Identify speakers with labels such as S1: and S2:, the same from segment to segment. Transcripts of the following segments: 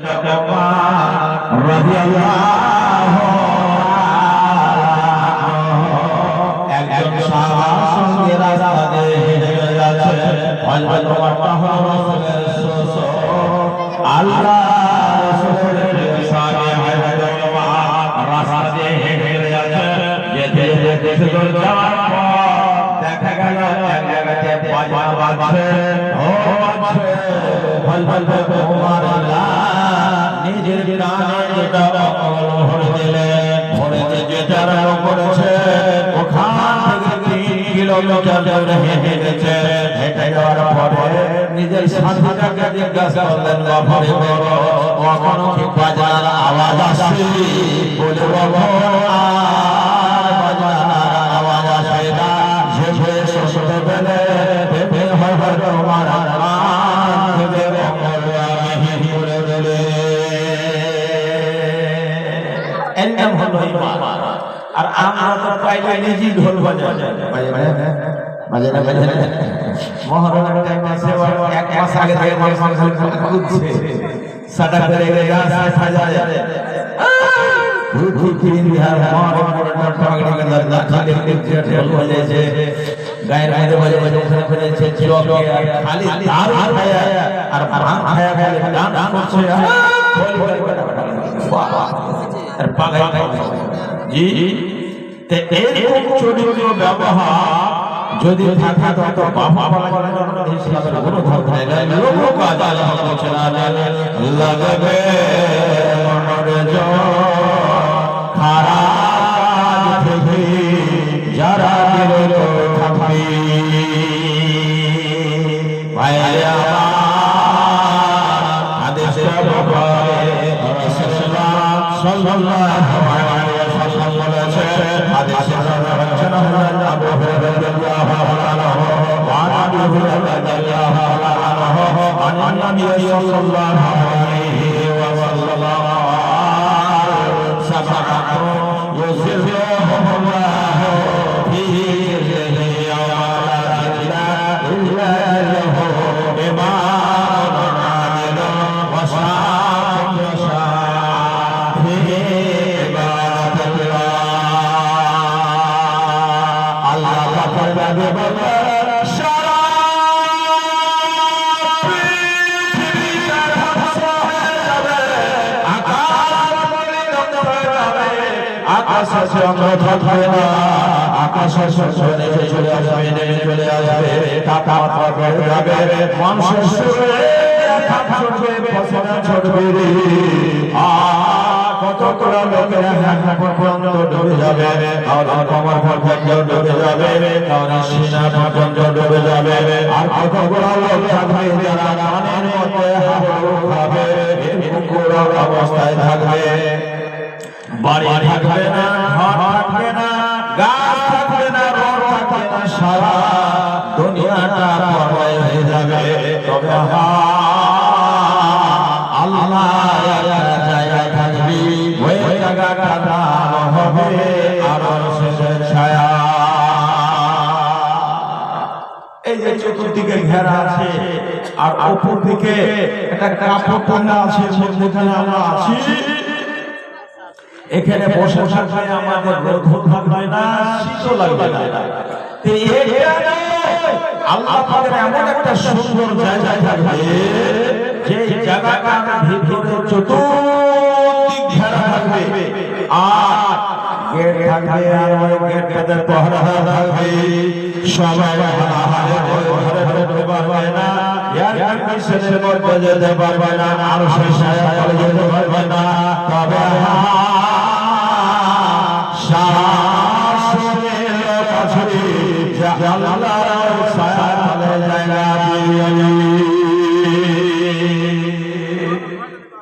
S1: ওমর রাদিয়াল্লাহু একজন সাহাবার সঙ্গে রাস্তা দিয়ে হেঁটে যাচ্ছে হযরত ওমর রাসূলের শ্বশুর আল্লাহ রাসূলের সাথে হযরত ওমর রাস্তা দিয়ে হেঁটে যাচ্ছে যেতে যেতে সুদূর যাওয়ার পর দেখা গেল এক জায়গাতে বাজনা বাজছে ও বাজছে হযরত ওমর নিজের কানে যেটা ভরে দিলেন ভরে যেতে আরম্ভ করেছে ওখান থেকে 3 কিলোমিটার দূরে হেঁটে গেছে হেঁটে যাওয়ার পরে নিজের সাথীটাকে জিজ্ঞাসা করলেন বাবারে বলো কখনো কি বাজনার আওয়াজ আসে বলে বাবা আর বাজনার আওয়াজ আসে না যে ছোট বেলে ভেবে হযরত ওমর থেকে আমি করে দিলে এর নাম হলো ঈমান। আর আমরা তো পাইলে নিজেই ঢোল বাজাই বাজে না মহরমের টাইম আছে এক মাস আগে থেকে মানুষ ঘুরছে সাদা করে গাছ সাজায় ভূত তিন বিহার মহরমের পাগড়ি के अंदर खाली ঢোল বাজেছে গায়ের মধ্যে বাজে বাজে ওখানে ফেলেছে চোখ খালি দারু খায়া আর ভাঙ খায়া গেলে গান করছে বাহ আর পাগল জি তে এরকম চরিত্র ব্যবহার যদি থাকে তো বাবা বলা ইসলামের কোনো ধর্ম নাই লোক কাজ আল্লাহ বলেছেন লাগবে মনের জোর খারাপ থেকে যারা বিরত থাকবে ভাইয়া আদেশে বলে রাসূলুল্লাহ সাল্লাল্লাহু আলাইহি ওয়াসাল্লাম বলেছে আদেশে রাসূল আবু হুরায়রা রাদিয়াল্লাহু আনহু ওয়া আবু হুরায়রা রাদিয়াল্লাহু আনহু আন নবী সাল্লাল্লাহু আলাইহি ওয়াসাল্লাম সাবাকাতু ইউসিফুহুল্লাহু ফি যিল্লিহি ওয়া লা ইলাহা ইমানুন আদিলুন ওয়া শাফিউন শাফি ইবাদাতুল্লাহ আল্লাহ পাকের বাবে বলে সারা পৃথিবীটা ধ্বংস হয়ে যাবে আকাশ পরিণত হয়ে যাবে আকাশে চন্দ্র থাকবে না আকাশে সূর্য চলে আসবে নেমে চলে আসবে তাপমাত্রা বেড়ে যাবে মানুষের শরীরে ঘাম ছুটবে পছন্দ ছুটবে কতগুলো লোকেরা হাত পর্যন্ত ডুবে যাবে আর কমর পর্যন্ত ডুবে যাবে আর সিনা পর্যন্ত ডুবে যাবে আর কতগুলো লোক থাকবে যারা কানের মধ্যে হাবুডুবু খাবে মুকুর অবস্থায় থাকবে বাড়ি থাকবে না ঘর থাকবে না গাছ থাকবে না রোড থাকবে না সারা দুনিয়াটা পর্বত হয়ে যাবে তবে আল্লাহ জায়গায় থাকবি ওই জায়গাটা নাম হবে আরশের ছায়া। এই যে চতুর্দিকে ঘেরা আছে আর উপর দিকে একটা কাপড় টাঙা আছে যেখানে আমরা আছি এখানে বসে থাকলে আমাদের রোদ থাকবে না শীতও লাগবে না আল্লাহ পাকের এমন একটা সুন্দর জায়গা থাকবে যে জায়গাটার ভিতরে চতুর্দিক ঘেরা থাকবে আর গেট থাকবে আর ওই গেটটাতে পাহারা থাকবে সবাই হারে ঘরে ঢুকতে পারবে না এয়ার কন্ডিশনের মধ্যে যেতে পারবে না আর সেই ছায়া তলে যেতে পারবে না তবে শাসনের কাছে আল্লাহর ছায়া তলে জায়গা দিয়ে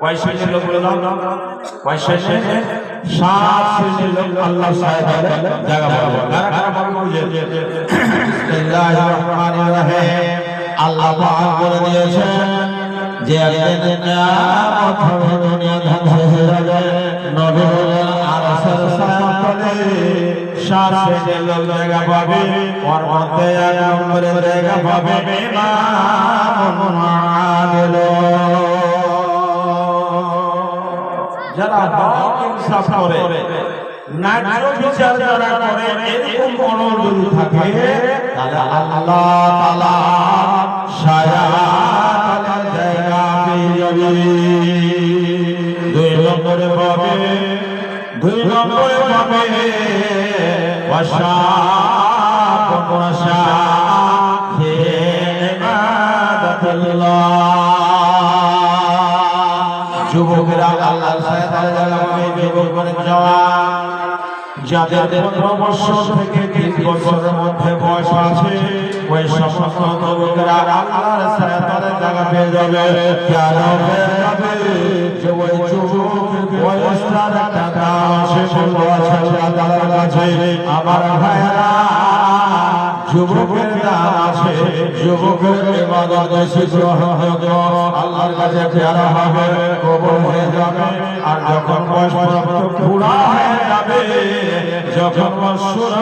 S1: কয়শনের লোক বললাম কয়শনের সাত শ্রেণীর লোক আল্লাহর ছায়া তলে জায়গা পাবে কারা কারা পাবে বুঝে বিসমিল্লাহির রহমানির রহিম আল্লাহ পাক বলে দিয়েছেন যে একদিন কিয়ামত হবে দুনিয়া ধ্বংস হয়ে যাবে নবী বলেন আরশের ছায়া তলে সাত শ্রেণীর লোক জায়গা পাবে ওর মধ্যে এক নম্বরে জায়গা পাবে ইমামুন আদিলুন যারা হক ইনসাফ করে, ন্যায্য বিচার যারা করে, এরকম মনোবল যদি থাকে তাহলে আল্লাহ তাআলা শায়াতের জায়গা পেয়ে যাবে। দুই নম্বরে পাবে যুবকেরা আল্লাহর শায়াতের জায়গা পাবে। যুবক মানে জওয়ান, যাদের 15 বছর থেকে 30 বছরের মধ্যে বয়স আছে, ওই সমস্ত যুবকেরা আল্লাহর শায়াতের জায়গা পেয়ে যাবে। কেন পেয়ে যাবে? যে ওই যুবকের বয়সটা একটা দাম আছে, বলবো আছে আল্লাহ তাআলার কাছে। আমার ভাইরা, যুবকের দাম আছে, যুবকের ইবাদত বেশি গ্রহণযোগ্য, আল্লাহর কাছে প্যারা হবে, কবুল হয়ে যাবে। আর যখন বয়স পুরা হয়ে যাবে, যখন মসুর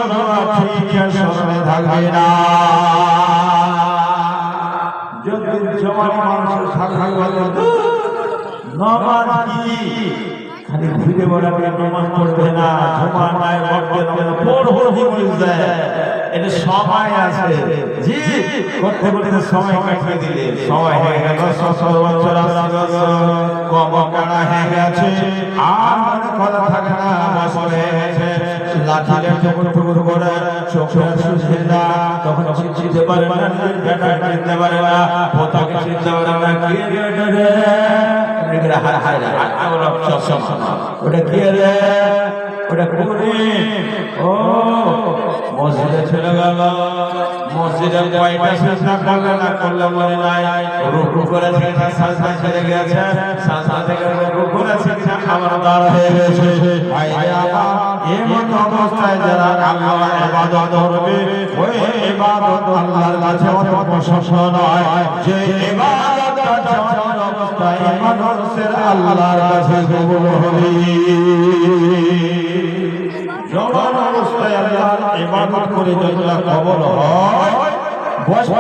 S1: ঠিক স্মরণে থাকবে না। যদি জওয়ান মানুষের সাক্ষাৎ নামাজ কি খালি ঘুরে বেড়াবে, নামাজ পড়বে না, জমা নাই পড়বে না, পড়বো কি যায়, এটা সময় আছে। জি করতে করতে সময় কাটিয়ে দিলে সময় হয়ে গেল 70 বছর, 80 বছর, কম কানা হয়ে গেছে, আর মনে কথা থাকে না, বয়স হয়ে গেছে, লাঠিলে টুকুর টুকুর করে চোখে সুঝে না, তখন চিনতে পারে না, বেটা চিনতে পারে না, পোতাকে চিনতে পারে না, কে রে এগুলা হায় ওটা কে রে, ওটা কোনে, ও মসজিদে চলে গেল, মসজিদে কয়টা সিজদা করলে না করলে মনে নাই, রুকু করেছে না সাজদা ছেড়ে গেছে, সাজদা থেকে রুকু করেছে না খাবার দাঁড় হয়ে গেছে। ভাইরা আমার, এমন অবস্থায় যারা আল্লাহর ইবাদত করবে, ওই ইবাদত আল্লাহর কাছে অত প্রশংসা নয়, যে ইবাদতটা যখন অবস্থায় মানুষের আল্লাহর কাছে কবুল হবে। যখন অবস্থায় আল্লাহর ইবাদত করে যেগুলা কবুল হয়, বয়স্ক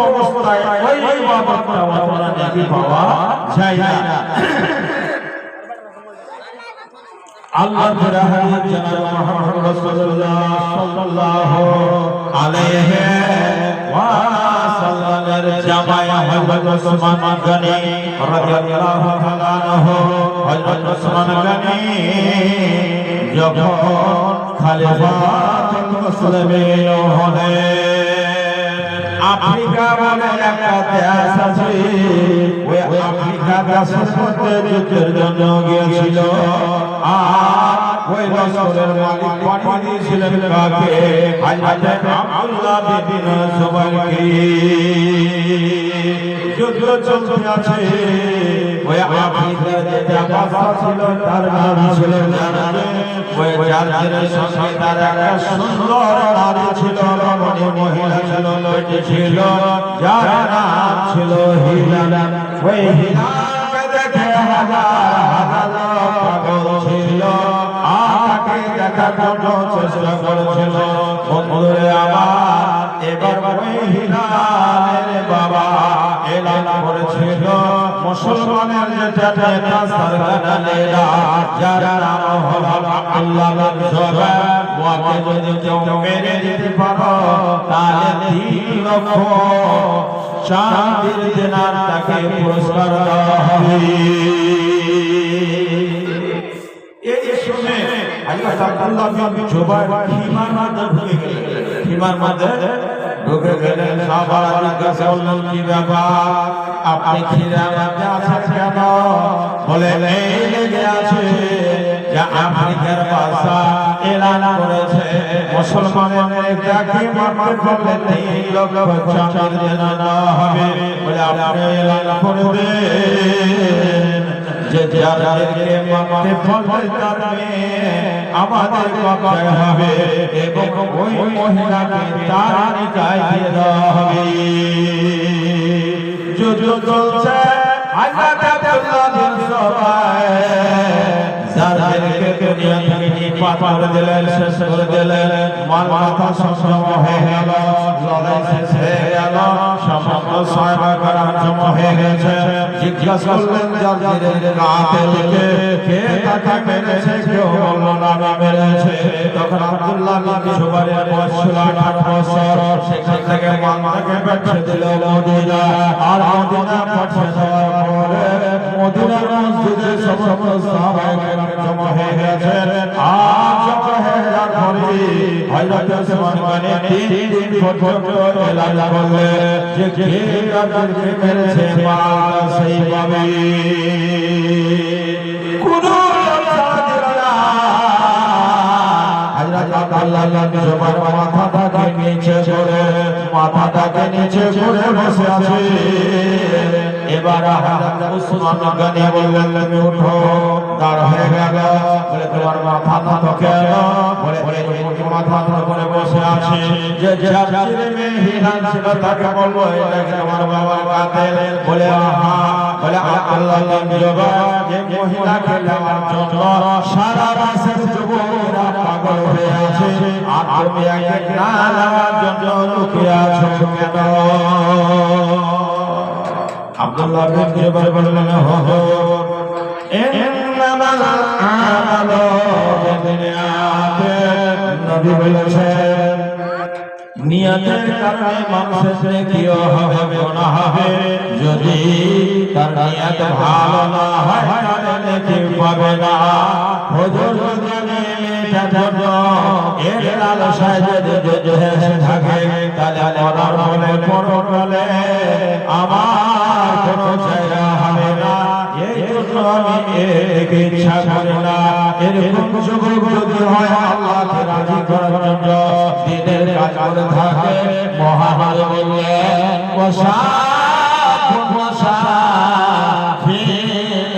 S1: অবস্থায় ওই ইবাদতটা অতটা নেকি পাওয়া যায় না। আল্লাহর রাসূল জনাব মুহাম্মদ রাসূলুল্লাহ সাল্লাল্লাহু আলাইহি ওয়া সাল্লামের জামায় হযরত ওসমান গনি রাদিয়াল্লাহু তাআলা আনহু, হযরত ওসমান গনি যখন খলিফাতুল মুসলিমিন হলেন, আফ্রিকা বলে একটা দেশ আছে, ওই আফ্রিকা দেশের মধ্যে যুদ্ধের জন্য গিয়েছিল। আর ওই লস্করের মালিক পাঠিয়ে দিয়েছিলেন কাকে? হযরত আব্দুল্লাহ বিন জুবাইরকে। যুদ্ধ চলতে আছে, ওই আফ্রিকার যে বাদশা ছিল তার নাম ছিল জানাবে, ওই জাতির সঙ্গে তার একটা সুন্দর নারী ছিল, রমণী মহিলা ছিল, লইটি ছিল, যার নাম ছিল হিলাল। ওই হিলালকে দেখে হাজার হাজার পাগল ছিল, আকে দেখার জন্য চেষ্টা করেছিল। বন্ধুরে আমার, এবার ওই হিলালের বাবা এলান করেছিল মুসলমানের যেটা নেতা সরকারেরা, যার নাম হলো আব্দুল্লাহ বিন জুবাইর, ওকে যদি কেউ মেরে দিতে পারো তাহলে 3 লক্ষ চাঁদের দিনার তাকে পুরস্কার দেওয়া হবে। এই শুনে হযরত আব্দুল্লাহ বিন জুবাইর খিমার মধ্যে ঢুকে গেলেন। সাহাবারা জিজ্ঞাসা করলেন, কি ব্যাপার, আপনি খিরার মধ্যে আছেন কেন? বলে এই লেগে আছে যে আফ্রিকার বাদশা এলান করেছে মুসলমানের যাকে মারতে পারলে 3 লক্ষ চাঁদের দিনার দেওয়া হবে। বলে আপনি এলান করে দেন যে যাদেরকে মারতে পারলে তার মেয়ে আমাদের কবজায় হবে এবং ওই মহিলাকে তার নিকায় দিয়ে দেওয়া হবে। যুদ্ধ চলছে, হযরত আব্দুল্লাহ বিন জুবাইর যাদেরকে দুনিয়া থেকে নিপাত করে দিলেন, শেষ করে দিলেন, মাথা সংগ্রাম হয়ে গেল, লড়াই শেষ হয়ে গেল। সমস্ত সাহাবা کرام জমা হয়ে গেছে জিজ্ঞাসা করলেন জাজিরের কাতে থেকে কে তাকে মেরেছে কেউ বলল না আমি মেরেছে তখন আব্দুল্লাহ বিন জুবাইরের বয়স ছিল 18 বছর সেখান থেকে মাকে পাঠিয়ে দিল মদিনা আর মদিনা পাঠিয়ে দেওয়ার পরে মদিনার মসজিদে সমস্ত সাহাবা کرام জমা হয়ে গেছে আর জমা হয়ে যাওয়ার পরে হযরত ওসমান গনি 3 দিন পর্যন্ত এলান করলেন যে কে কাদেরকে মেরেছে মালটা সেই পাবে কোন হযরত আব্দুল্লাহ বিন জুবাইর মাথাটাকে নিচে করে বসে আছে এবার হযরত ওসমান গনি বললেন তুমি উঠো দাঁড় হয়ে গেল বলে তোমার মাথা নত কেন বলে মাথা নত করে বসে আছে যে জাজির মে হিলাল ছিল তাকে বলবো এটা কি তোমার বাবার কাতেল বলে আহা বলে আল্লাহ বিন জুবাইর যে মহিলাকে নেওয়ার জন্য সারা রাতের যুবকরা পাগল হয়ে আছে আর তুমি একে না নেওয়ার জন্য লুকিয়ে আছো কেন আব্দুল্লাহ বিন জুবাইর বললেন হুজুর ইন্নামাল আমালু বিনিয়াত নবী বলেছেন নিয়তের কারণে মানুষের নেকিও হবে গুনাহ হবে যদি তার নিয়ত ভালো না হয় তাহলে নেকি পাবে না হুজুর যদি মেয়েটা ধন্য এর লালসায় যদি হেসে থাকে তাহলে মরার বলে পরকালে আমার কোনো জায়গা হবে না এই জন্য আমি এক ইচ্ছা করি না এরকম যুবক যদি হয় আল্লাহকে রাজি করার জন্য দিনের কাজ করে থাকে মহানবী বললেন ওয়াসা ফি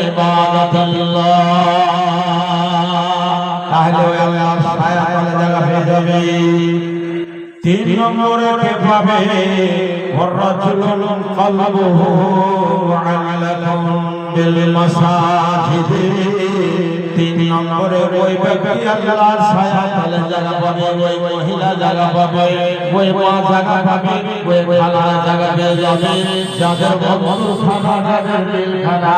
S1: ইবাদাতিল্লাহ তাহলে আল্লাহ ছায়া তলে জায়গা পেয়ে যাবে 3 নম্বরে কে পাবে ওয়ারাজুলুন কলবুহু আলাকুম বিল মাসাজিদ 3 নম্বরে ওই ব্যক্তি আল্লাহর ছায়া তলে জায়গা পাবে ওই মহিলা জায়গা পাবে ওই মা জায়গা পাবে ওই খালা জায়গা পেয়ে যাবে যাদের বন্ধু খানা যাদের দিল খানা